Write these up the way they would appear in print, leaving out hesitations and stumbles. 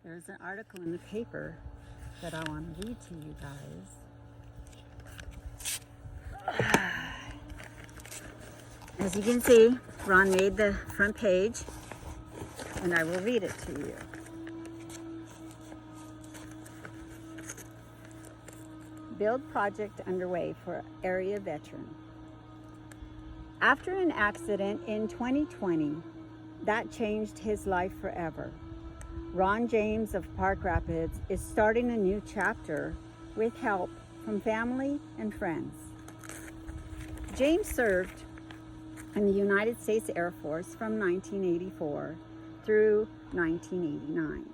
There's an article in the paper that I want to read to you guys. As you can see, Ron made the front page, and I will read it to you. Build project underway for area veteran. After an accident in 2020, that changed his life forever. Ron James of Park Rapids is starting a new chapter with help from family and friends. James served in the United States Air Force from 1984 through 1989.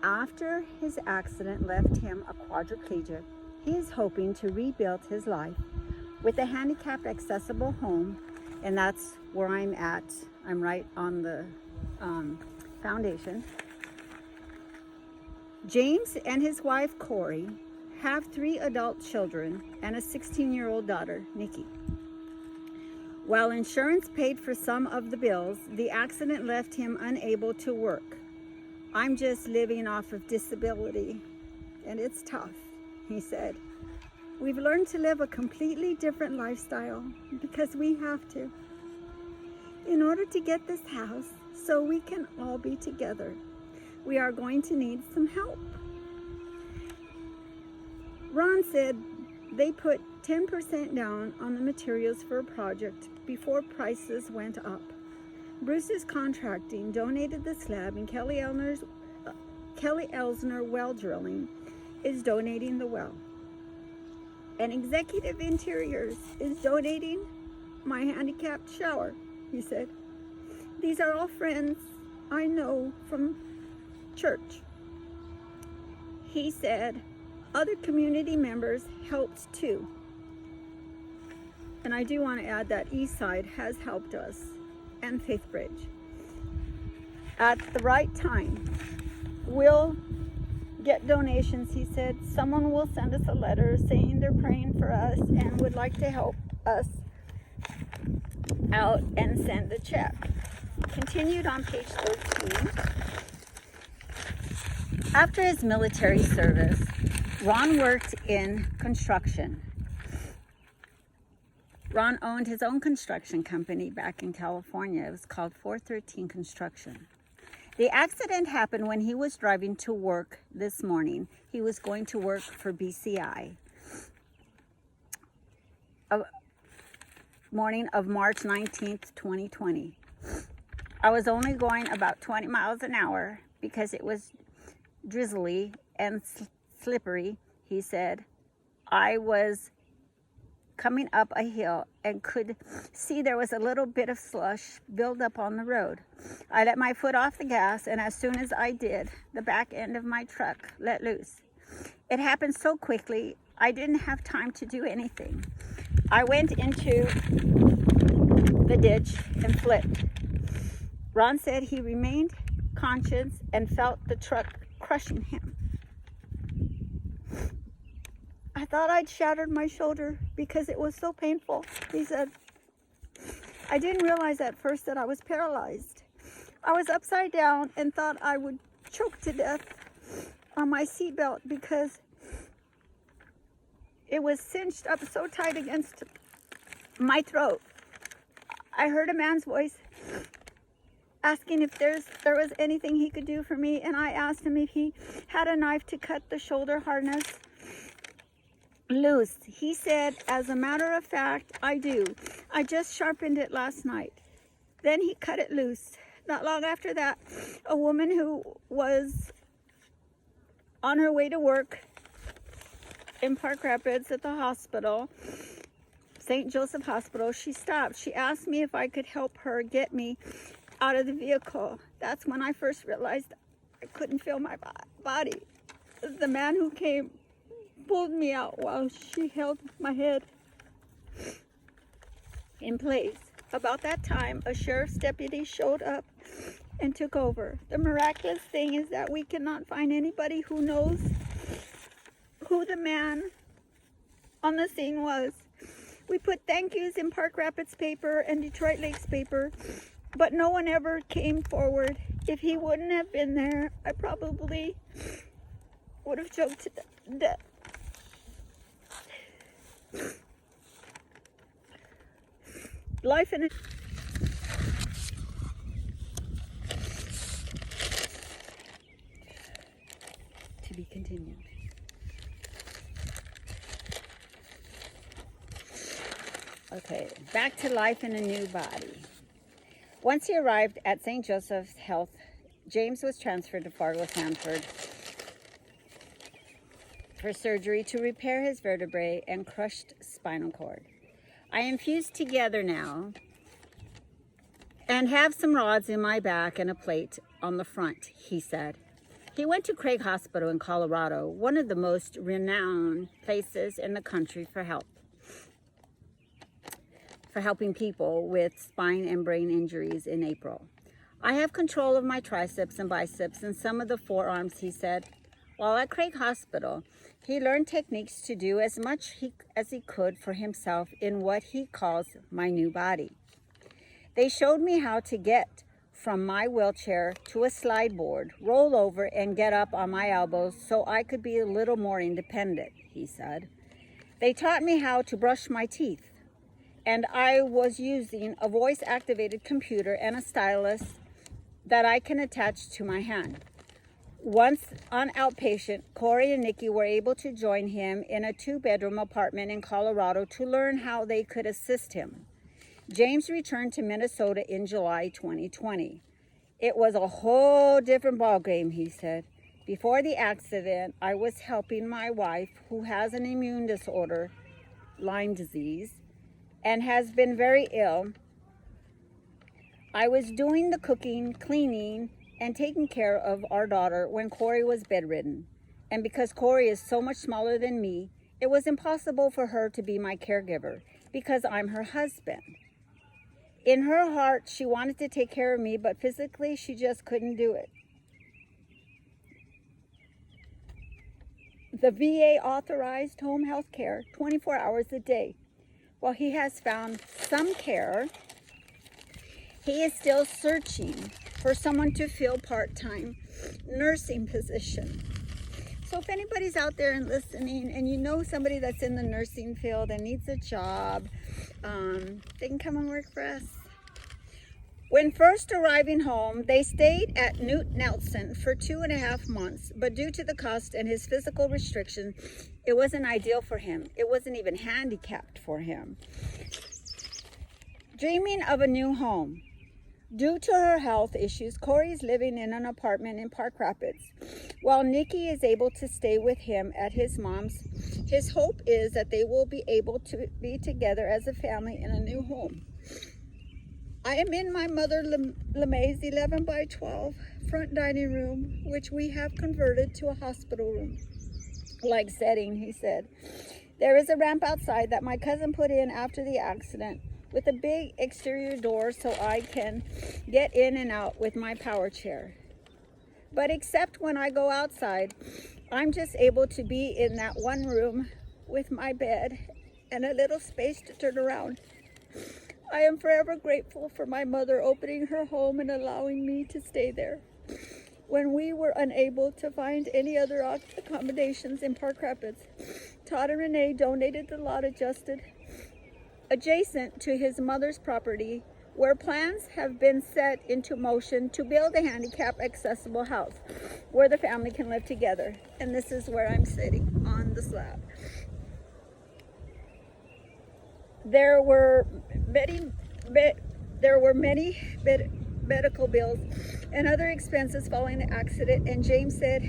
After his accident left him a quadriplegic, he is hoping to rebuild his life with a handicapped accessible home, and that's where I'm at. I'm right on the foundation. James and his wife Corey have 3 adult children and a 16-year-old daughter, Nikki. While insurance paid for some of the bills, the accident left him unable to work. I'm just living off of disability, and it's tough, he said. We've learned to live a completely different lifestyle because we have to, in order to get this house so we can all be together. We are going to need some help. Ron said they put 10% down on the materials for a project before prices went up. Bruce's Contracting donated the slab, and Kelly Elsner Well Drilling is donating the well. And Executive Interiors is donating my handicapped shower, he said. These are all friends I know from church. He said other community members helped too. And I do want to add that Eastside has helped us, and Faith Bridge. At the right time, we'll get donations, he said. Someone will send us a letter saying they're praying for us and would like to help us out and send the check. Continued on page 13. After his military service, Ron worked in construction. Ron owned his own construction company back in California. It was called 413 Construction. The accident happened when he was driving to work this morning. He was going to work for BCI. Morning of March 19th, 2020. I was only going about 20 miles an hour because it was drizzly and slippery, he said. I was coming up a hill and could see there was a little bit of slush build up on the road. I let my foot off the gas, and as soon as I did, the back end of my truck let loose. It happened so quickly, I didn't have time to do anything. I went into the ditch and flipped. Ron said he remained conscious and felt the truck crushing him. I thought I'd shattered my shoulder because it was so painful, he said. I didn't realize at first that I was paralyzed. I was upside down and thought I would choke to death on my seatbelt because it was cinched up so tight against my throat. I heard a man's voice asking if there was anything he could do for me, and I asked him if he had a knife to cut the shoulder harness loose. He said, as a matter of fact, I do. I just sharpened it last night. Then he cut it loose. Not long after that, a woman who was on her way to work in Park Rapids at the hospital, St. Joseph Hospital, she stopped. She asked me if I could help her get me out of the vehicle. That's when I first realized I couldn't feel my body. The man who came pulled me out while she held my head in place. About that time, a sheriff's deputy showed up and took over. The miraculous thing is that we cannot find anybody who knows who the man on the scene was. We put thank yous in Park Rapids paper and Detroit Lakes paper, but no one ever came forward. If he wouldn't have been there, I probably would have choked to death. Life in a... To be continued. Okay, back to life in a new body. Once he arrived at St. Joseph's Health, James was transferred to Fargo Sanford for surgery to repair his vertebrae and crushed spinal cord. I am fused together now and have some rods in my back and a plate on the front, he said. He went to Craig Hospital in Colorado, one of the most renowned places in the country for helping people with spine and brain injuries, in April. I have control of my triceps and biceps and some of the forearms, he said. While at Craig Hospital, he learned techniques to do as much as he could for himself in what he calls my new body. They showed me how to get from my wheelchair to a slide board, roll over, and get up on my elbows so I could be a little more independent, he said. They taught me how to brush my teeth, and I was using a voice-activated computer and a stylus that I can attach to my hand. Once on outpatient, Corey and Nikki were able to join him in a 2-bedroom apartment in Colorado to learn how they could assist him. James returned to Minnesota in July 2020. It was a whole different ballgame, he said. Before the accident, I was helping my wife, who has an immune disorder, Lyme disease, and has been very ill. I was doing the cooking, cleaning, and taking care of our daughter when Corey was bedridden. And because Corey is so much smaller than me, it was impossible for her to be my caregiver because I'm her husband. In her heart, she wanted to take care of me, but physically, she just couldn't do it. The VA authorized home health care 24 hours a day. While he has found some care, he is still searching for someone to fill part-time nursing position. So if anybody's out there and listening and you know somebody that's in the nursing field and needs a job, they can come and work for us. When first arriving home, they stayed at Newt Nelson for 2.5 months, but due to the cost and his physical restriction, it wasn't ideal for him. It wasn't even handicapped for him. Dreaming of a new home. Due to her health issues, Corey is living in an apartment in Park Rapids, while Nikki is able to stay with him at his mom's. His hope is that they will be able to be together as a family in a new home. I am in my mother LeMay's 11 by 12 front dining room, which we have converted to a hospital room-like setting, he said. There is a ramp outside that my cousin put in after the accident, with a big exterior door so I can get in and out with my power chair. But except when I go outside, I'm just able to be in that one room with my bed and a little space to turn around. I am forever grateful for my mother opening her home and allowing me to stay there. When we were unable to find any other accommodations in Park Rapids, Todd and Renee donated the lot adjacent to his mother's property, where plans have been set into motion to build a handicap accessible house where the family can live together. And this is where I'm sitting on the slab. There were many medical bills and other expenses following the accident, and James said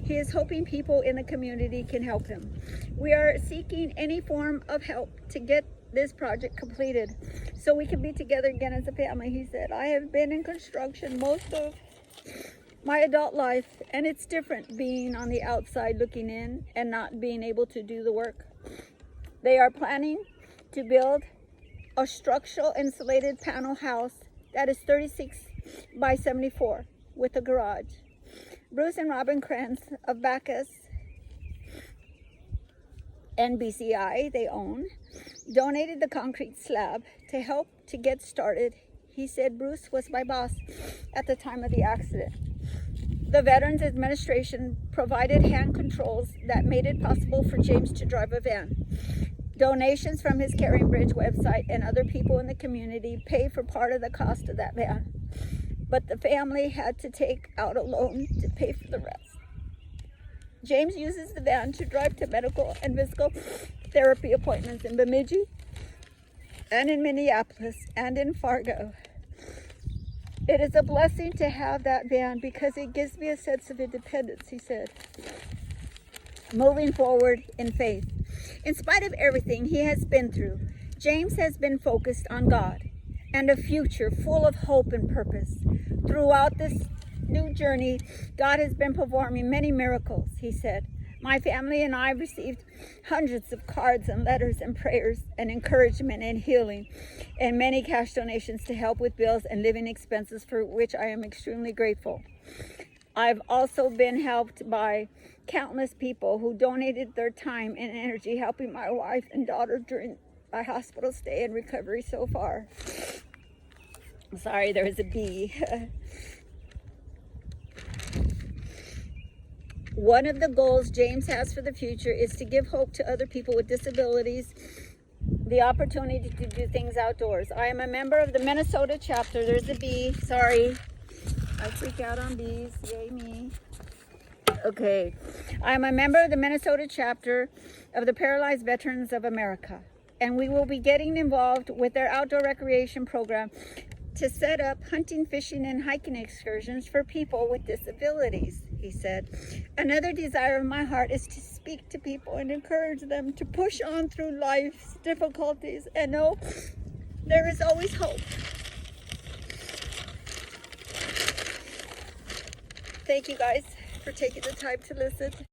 he is hoping people in the community can help him. We are seeking any form of help to get this project completed so we can be together again as a family, he said. I have been in construction most of my adult life, and it's different being on the outside looking in and not being able to do the work. They are planning to build a structural insulated panel house that is 36 by 74 with a garage. Bruce and Robin Kranz of Bacchus and BCI they own donated the concrete slab to help to get started, He said Bruce was my boss at the time of the accident. The Veterans Administration provided hand controls that made it possible for James to drive a van. Donations from his Caring Bridge website and other people in the community pay for part of the cost of that van. But the family had to take out a loan to pay for the rest. James uses the van to drive to medical and physical therapy appointments in Bemidji and in Minneapolis and in Fargo. It is a blessing to have that van because it gives me a sense of independence, he said. Moving forward in faith. In spite of everything he has been through, James has been focused on God and a future full of hope and purpose. Throughout this new journey, God has been performing many miracles, he said. My family and I received hundreds of cards and letters and prayers and encouragement and healing and many cash donations to help with bills and living expenses, for which I am extremely grateful. I've also been helped by countless people who donated their time and energy helping my wife and daughter during my hospital stay and recovery so far. Sorry, there was a bee. One of the goals James has for the future is to give hope to other people with disabilities, the opportunity to do things outdoors. I am a member of the Minnesota chapter. There's a bee. Sorry. I freak out on bees. Yay me. Okay. I am a member of the Minnesota chapter of the Paralyzed Veterans of America, and we will be getting involved with their outdoor recreation program to set up hunting, fishing, and hiking excursions for people with disabilities, he said. Another desire of my heart is to speak to people and encourage them to push on through life's difficulties and know there is always hope. Thank you guys for taking the time to listen.